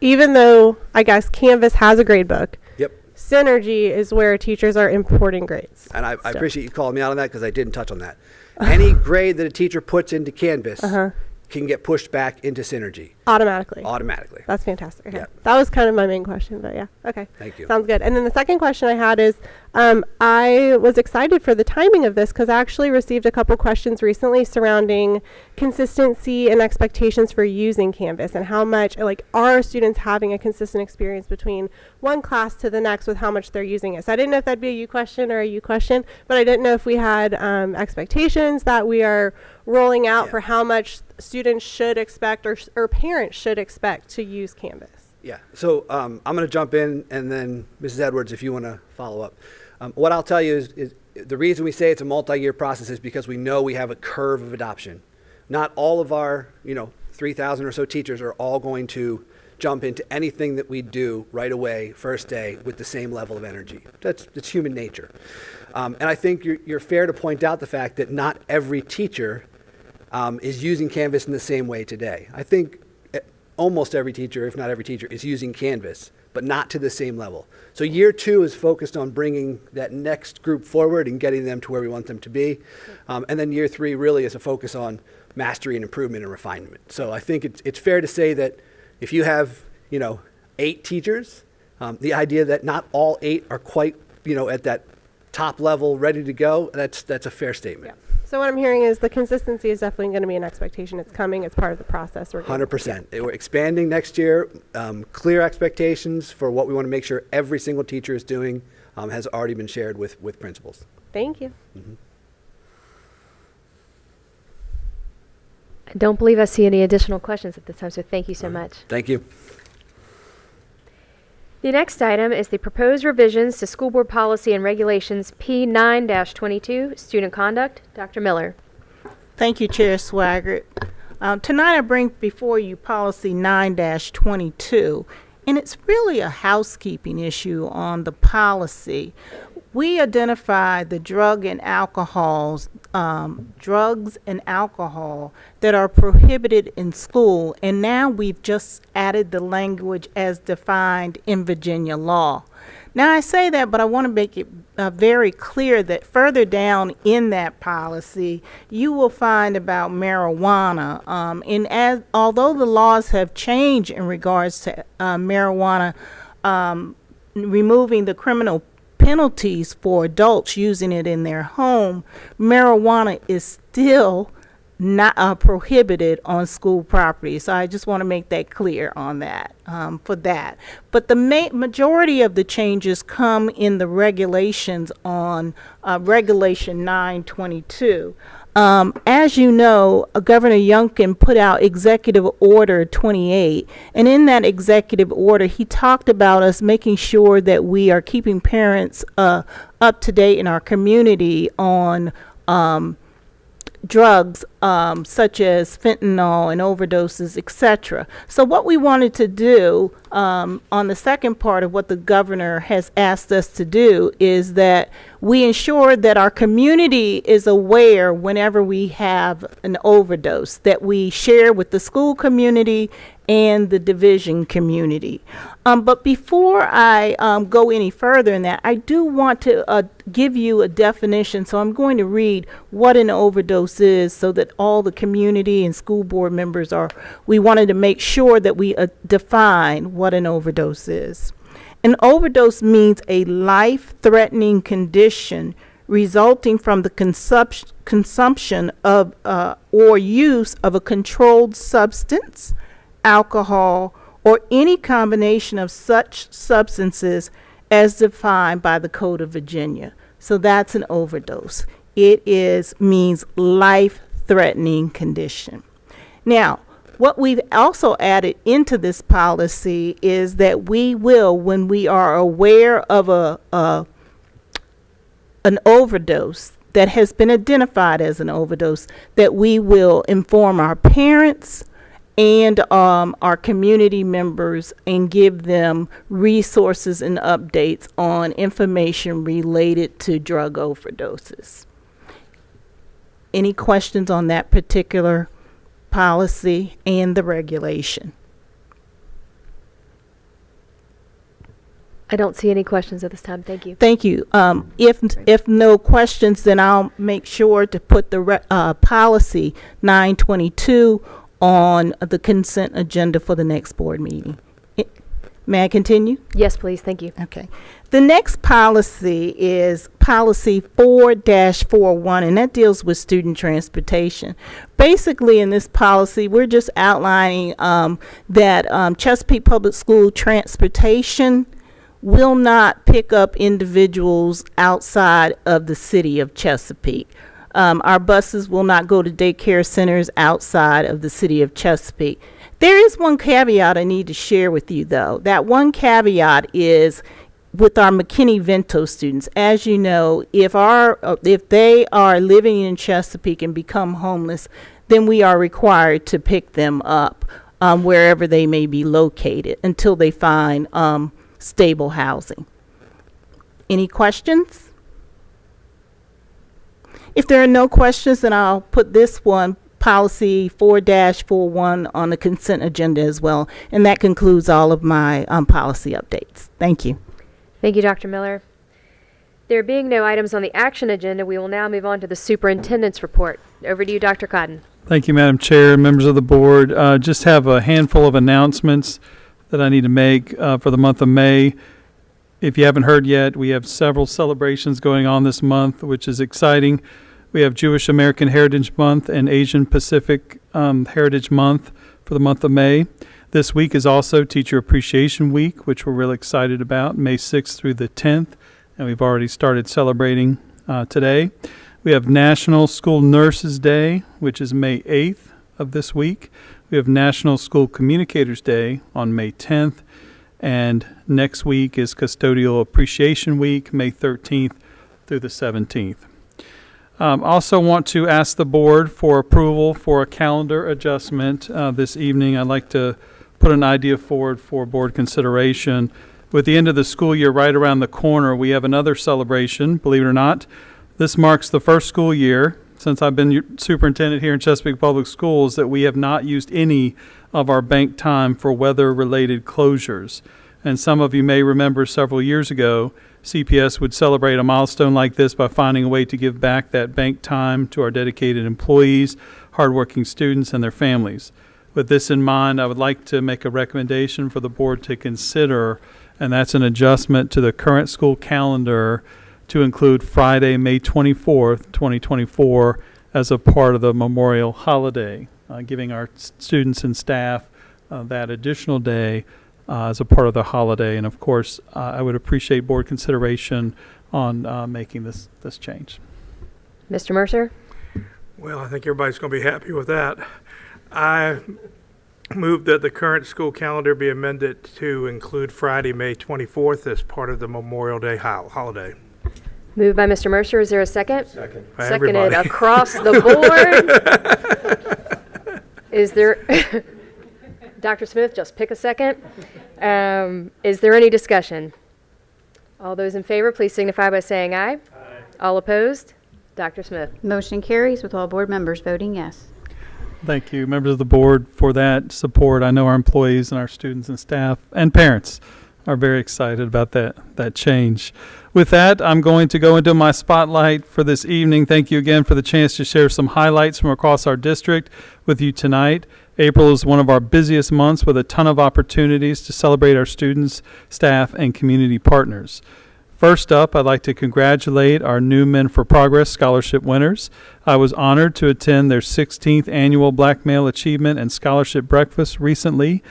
even though I guess Canvas has a grade book. Yep. Synergy is where teachers are importing grades. And I appreciate you calling me out on that because I didn't touch on that. Any grade that a teacher puts into Canvas can get pushed back into Synergy. Automatically. That's fantastic. Okay. Yeah. That was kind of my main question, but yeah. Okay. Thank you. Sounds good. And then the second question I had is, I was excited for the timing of this because I actually received a couple questions recently surrounding consistency and expectations for using Canvas and how much, are students having a consistent experience between one class to the next with how much they're using it. So I didn't know if that'd be a you question or a you question, but I didn't know if we had expectations that we are rolling out for how much students should expect or parents should expect to use Canvas. Yeah, so I'm going to jump in, and then Mrs. Edwards, if you want to follow up. What I'll tell you is the reason we say it's a multi-year process is because we know we have a curve of adoption. Not all of our 3,000 or so teachers are all going to jump into anything that we do right away, first day, with the same level of energy. That's human nature. And I think you're fair to point out the fact that not every teacher is using Canvas in the same way today. I think almost every teacher, if not every teacher, is using Canvas, but not to the same level. So year 2 is focused on bringing that next group forward and getting them to where we want them to be. And then year 3 really is a focus on mastery and improvement and refinement. So I think it's fair to say that if you have 8 teachers, the idea that not all 8 are quite at that top level ready to go, that's a fair statement. Yeah. So what I'm hearing is the consistency is definitely going to be an expectation. It's coming. It's part of the process. 100%. We're expanding next year. Clear expectations for what we want to make sure every single teacher is doing has already been shared with principals. Thank you. Mm-hmm. I don't believe I see any additional questions at this time, so thank you so much. Thank you. The next item is the proposed revisions to School Board Policy and Regulations P9-22, Student Conduct. Dr. Miller. Thank you, Chair Swaggart. Tonight I bring before you Policy 9-22, and it's really a housekeeping issue on the policy. We identified the drugs and alcohol that are prohibited in school, and now we've just added the language as defined in Virginia law. Now I say that, but I want to make it very clear that further down in that policy, you will find about marijuana. And although the laws have changed in regards to marijuana, removing the criminal penalties for adults using it in their home, marijuana is still not prohibited on school property. So I just want to make that clear on that, for that. But the majority of the changes come in the regulations on Regulation 922. As you know, Governor Youngkin put out Executive Order 28, and in that executive order, he talked about us making sure that we are keeping parents up to date in our community on drugs such as fentanyl and overdoses, etc. So what we wanted to do on the second part of what the governor has asked us to do is that we ensure that our community is aware whenever we have an overdose, that we share with the school community and the division community. But before I go any further in that, I do want to give you a definition. So I'm going to read what an overdose is so that all the community and school board members we wanted to make sure that we define what an overdose is. An overdose means a life-threatening condition resulting from the consumption of or use of a controlled substance, alcohol, or any combination of such substances as defined by the Code of Virginia. So that's an overdose. It means life-threatening condition. Now, what we've also added into this policy is that we will, when we are aware of an overdose that has been identified as an overdose, that we will inform our parents and our community members and give them resources and updates on information related to drug overdoses. Any questions on that particular policy and the regulation? I don't see any questions at this time. Thank you. Thank you. If no questions, then I'll make sure to put the policy 922 on the consent agenda for the next board meeting. May I continue? Yes, please. Thank you. Okay. The next policy is policy 4-41, and that deals with student transportation. Basically, in this policy, we're just outlining that Chesapeake Public School transportation will not pick up individuals outside of the city of Chesapeake. Our buses will not go to daycare centers outside of the city of Chesapeake. There is one caveat I need to share with you, though. That one caveat is with our McKinney-Vento students. As you know, if they are living in Chesapeake and become homeless, then we are required to pick them up wherever they may be located until they find stable housing. Any questions? If there are no questions, then I'll put this one, policy 4-41, on the consent agenda as well. And that concludes all of my policy updates. Thank you. Thank you, Dr. Miller. There being no items on the action agenda, we will now move on to the superintendent's report. Over to you, Dr. Cotton. Thank you, Madam Chair, members of the board. Just have a handful of announcements that I need to make for the month of May. If you haven't heard yet, we have several celebrations going on this month, which is exciting. We have Jewish American Heritage Month and Asian Pacific Heritage Month for the month of May. This week is also Teacher Appreciation Week, which we're really excited about, May 6th through the 10th, and we've already started celebrating today. We have National School Nurses Day, which is May 8th of this week. We have National School Communicators Day on May 10th, And next week is Custodial Appreciation Week, May 13th through the 17th. Also want to ask the board for approval for a calendar adjustment this evening. I'd like to put an idea forward for board consideration. With the end of the school year right around the corner, we have another celebration, believe it or not. This marks the first school year since I've been superintendent here in Chesapeake Public Schools that we have not used any of our bank time for weather-related closures. And some of you may remember several years ago, CPS would celebrate a milestone like this by finding a way to give back that bank time to our dedicated employees, hardworking students, and their families. With this in mind, I would like to make a recommendation for the board to consider, and that's an adjustment to the current school calendar to include Friday, May 24th, 2024, as a part of the Memorial Holiday, giving our students and staff that additional day as a part of the holiday. And of course, I would appreciate board consideration on making this change. Mr. Mercer? Well, I think everybody's going to be happy with that. I move that the current school calendar be amended to include Friday, May 24th as part of the Memorial Day holiday. Moved by Mr. Mercer. Is there a second? Second. Seconded Everybody. across the board. Is there, Dr. Smith, just pick a second. Is there any discussion? All those in favor, please signify by saying aye. Aye. All opposed? Dr. Smith. Motion carries with all board members voting yes. Thank you, members of the board, for that support. I know our employees and our students and staff and parents are very excited about that change. With that, I'm going to go into my spotlight for this evening. Thank you again for the chance to share some highlights from across our district with you tonight. April is one of our busiest months with a ton of opportunities to celebrate our students, staff, and community partners. First up, I'd like to congratulate our new Men for Progress Scholarship winners. I was honored to attend their 16th annual Black Male Achievement and Scholarship Breakfast recently,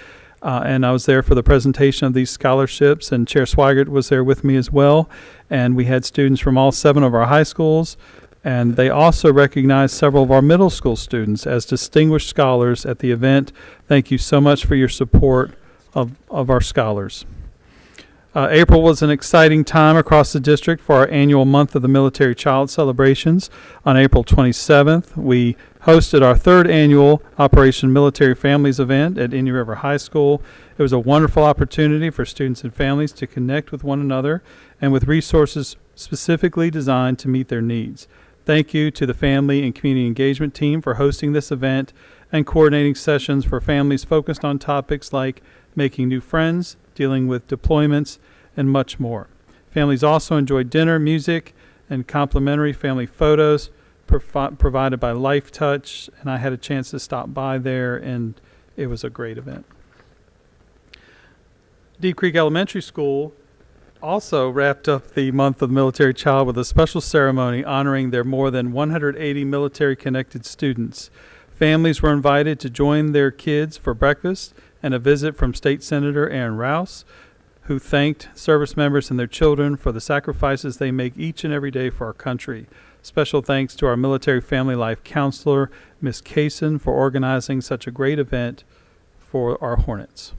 and I was there for the presentation of these scholarships, and Chair Swigert was there with me as well, and we had students from all 7 of our high schools, and they also recognized several of our middle school students as distinguished scholars at the event. Thank you so much for your support of our scholars. April was an exciting time across the district for our annual Month of the Military Child celebrations. On April 27th, we hosted our 3rd annual Operation Military Families event at Indian River High School. It was a wonderful opportunity for students and families to connect with one another and with resources specifically designed to meet their needs. Thank you to the Family and Community Engagement team for hosting this event and coordinating sessions for families focused on topics like making new friends, dealing with deployments, and much more. Families also enjoyed dinner, music, and complimentary family photos provided by Life Touch, and I had a chance to stop by there, and it was a great event. Deep Creek Elementary School also wrapped up the Month of the Military Child with a special ceremony honoring their more than 180 military-connected students. Families were invited to join their kids for breakfast and a visit from State Senator Aaron Rouse, who thanked service members and their children for the sacrifices they make each and every day for our country. Special thanks to our Military Family Life Counselor, Ms. Kaysen, for organizing such a great event for our Hornets.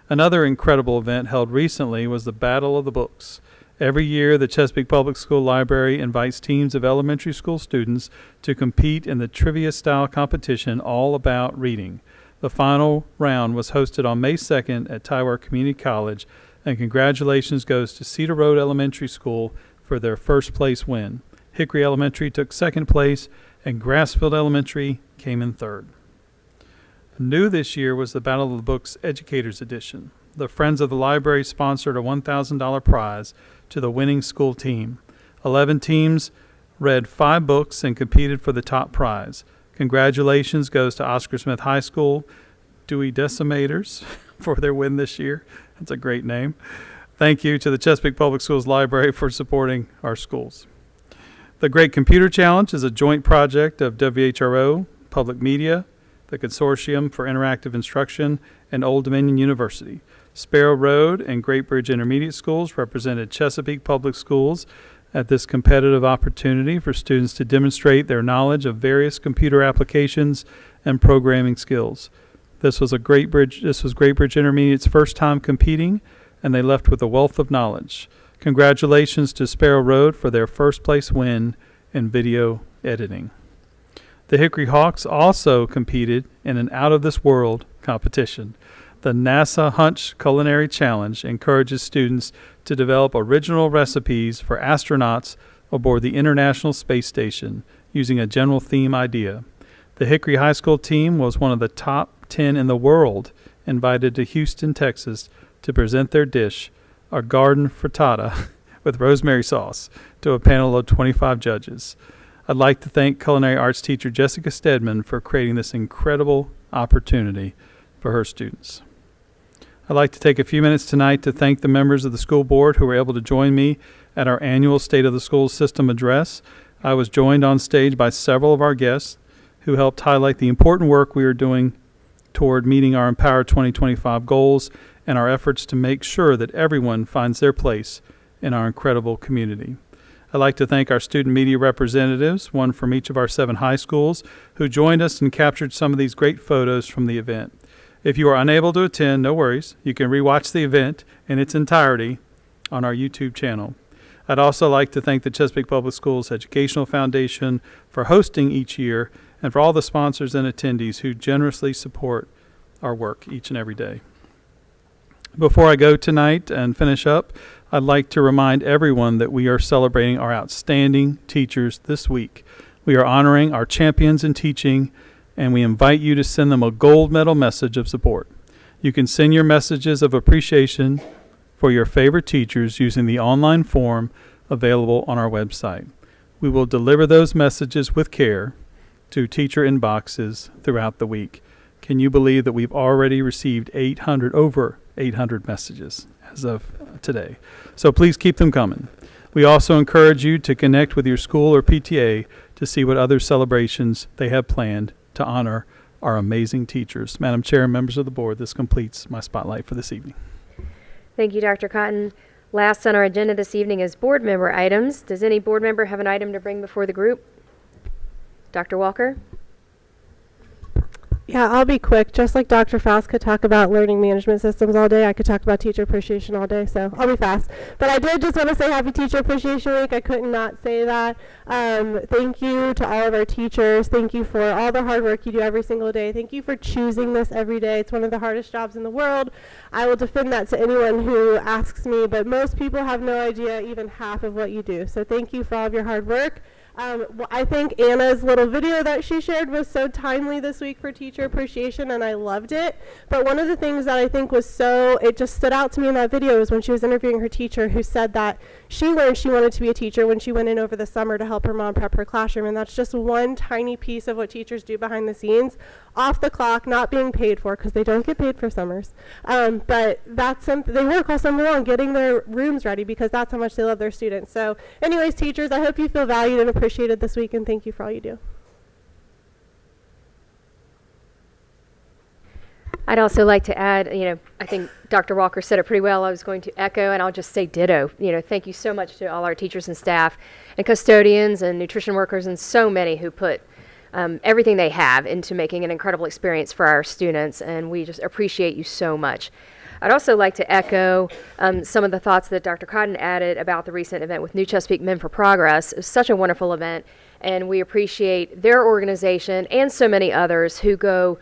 Another incredible event held recently was the Battle of the Books. Every year, the Chesapeake Public School Library invites teams of elementary school students to compete in the trivia-style competition all about reading. The final round was hosted on May 2nd at Tyward Community College, and congratulations goes to Cedar Road Elementary School for their first place win. Hickory Elementary took 2nd place, and Grassfield Elementary came in 3rd. New this year was the Battle of the Books Educators Edition. The Friends of the Library sponsored a $1,000 prize to the winning school team. 11 teams read 5 books and competed for the top prize. Congratulations goes to Oscar Smith High School Dewey Decimators for their win this year. That's a great name. Thank you to the Chesapeake Public Schools Library for supporting our schools. The Great Computer Challenge is a joint project of WHRO, Public Media, the Consortium for Interactive Instruction, and Old Dominion University. Sparrow Road and Great Bridge Intermediate Schools represented Chesapeake Public Schools at this competitive opportunity for students to demonstrate their knowledge of various computer applications and programming skills. This was Great Bridge Intermediate's first time competing, and they left with a wealth of knowledge. Congratulations to Sparrow Road for their first place win in video editing. The Hickory Hawks also competed in an out-of-this-world competition. The NASA Hunch Culinary Challenge encourages students to develop original recipes for astronauts aboard the International Space Station using a general theme idea. The Hickory High School team was one of the top 10 in the world invited to Houston, Texas to present their dish, a garden frittata with rosemary sauce, to a panel of 25 judges. I'd like to thank culinary arts teacher Jessica Stedman for creating this incredible opportunity for her students. I'd like to take a few minutes tonight to thank the members of the school board who were able to join me at our annual State of the School System address. I was joined on stage by several of our guests who helped highlight the important work we are doing toward meeting our Empower 2025 goals and our efforts to make sure that everyone finds their place in our incredible community. I'd like to thank our student media representatives, one from each of our 7 high schools, who joined us and captured some of these great photos from the event. If you are unable to attend, no worries. You can rewatch the event in its entirety on our YouTube channel. I'd also like to thank the Chesapeake Public Schools Educational Foundation for hosting each year and for all the sponsors and attendees who generously support our work each and every day. Before I go tonight and finish up, I'd like to remind everyone that we are celebrating our outstanding teachers this week. We are honoring our champions in teaching, and we invite you to send them a gold medal message of support. You can send your messages of appreciation for your favorite teachers using the online form available on our website. We will deliver those messages with care to teacher inboxes throughout the week. Can you believe that we've already received over 800 messages as of today? So please keep them coming. We also encourage you to connect with your school or PTA to see what other celebrations they have planned to honor our amazing teachers. Madam Chair and members of the board, this completes my spotlight for this evening. Thank you, Dr. Cotton. Last on our agenda this evening is board member items. Does any board member have an item to bring before the group? Dr. Walker? Yeah, I'll be quick. Just like Dr. Faust could talk about learning management systems all day, I could talk about teacher appreciation all day, so I'll be fast. But I did just want to say Happy Teacher Appreciation Week. I couldn't not say that. Thank you to all of our teachers. Thank you for all the hard work you do every single day. Thank you for choosing this every day. It's one of the hardest jobs in the world. I will defend that to anyone who asks me, but most people have no idea even half of what you do. So thank you for all of your hard work. I think Anna's little video that she shared was so timely this week for teacher appreciation, and I loved it. But one of the things that I think was it just stood out to me in that video was when she was interviewing her teacher, who said that she learned she wanted to be a teacher when she went in over the summer to help her mom prep her classroom. And that's just one tiny piece of what teachers do behind the scenes, off the clock, not being paid for, because they don't get paid for summers. But that's something they work all summer long getting their rooms ready, because that's how much they love their students. So anyways, teachers, I hope you feel valued and appreciated this week, and thank you for all you do. I'd also like to add, I think Dr. Walker said it pretty well. I was going to echo, and I'll just say ditto. Thank you so much to all our teachers and staff and custodians and nutrition workers and so many who put everything they have into making an incredible experience for our students, and we just appreciate you so much. I'd also like to echo some of the thoughts that Dr. Cotton added about the recent event with New Chesapeake Men for Progress. It was such a wonderful event, and we appreciate their organization and so many others who go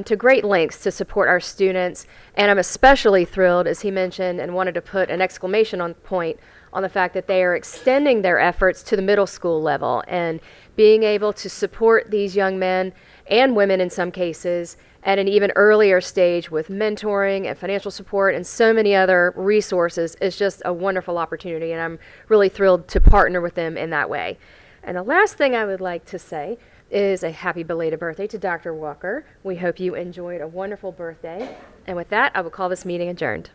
to great lengths to support our students. And I'm especially thrilled, as he mentioned, and wanted to put an exclamation point on the fact that they are extending their efforts to the middle school level and being able to support these young men and women in some cases at an even earlier stage with mentoring and financial support and so many other resources is just a wonderful opportunity, and I'm really thrilled to partner with them in that way. And the last thing I would like to say is a happy belated birthday to Dr. Walker. We hope you enjoyed a wonderful birthday. And with that, I will call this meeting adjourned.